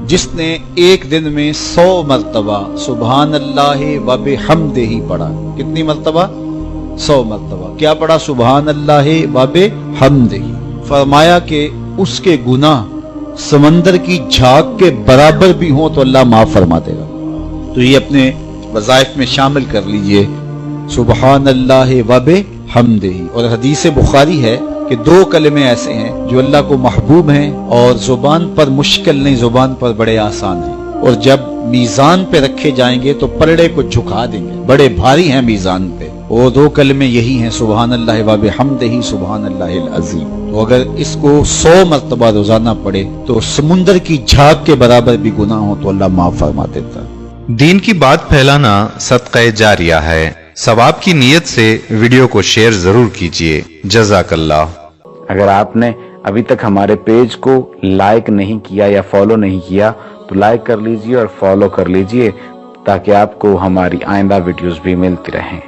جس نے ایک دن میں 100 مرتبہ سبحان اللہ و بحمدہ پڑھا. کتنی مرتبہ؟ 100 مرتبہ. کیا پڑھا؟ سبحان اللہ و بحمدہ. فرمایا کہ اس کے گناہ سمندر کی جھاگ کے برابر بھی ہوں تو اللہ معاف فرما دے گا. تو یہ اپنے وظائف میں شامل کر لیجئے سبحان اللہ و بحمدہ. اور حدیث بخاری ہے کہ 2 کلمے ایسے ہیں جو اللہ کو محبوب ہیں اور زبان پر مشکل نہیں، زبان پر بڑے آسان ہیں، اور جب میزان پہ رکھے جائیں گے تو پلڑے کو جھکا دیں گے، بڑے بھاری ہیں میزان پہ. وہ 2 کلمے یہی ہیں سبحان اللہ و بحمدہ سبحان اللہ العظیم. تو اگر اس کو 100 مرتبہ روزانہ پڑھے تو سمندر کی جھاگ کے برابر بھی گناہ ہو تو اللہ معاف فرما دیتا ہے. دین کی بات پھیلانا صدقہ جاریہ ہے. ثواب کی نیت سے ویڈیو کو شیئر ضرور کیجیے. جزاک اللہ. اگر آپ نے ابھی تک ہمارے پیج کو لائک نہیں کیا یا فالو نہیں کیا تو لائک کر لیجیے اور فالو کر لیجیے تاکہ آپ کو ہماری آئندہ ویڈیوز بھی ملتی رہیں.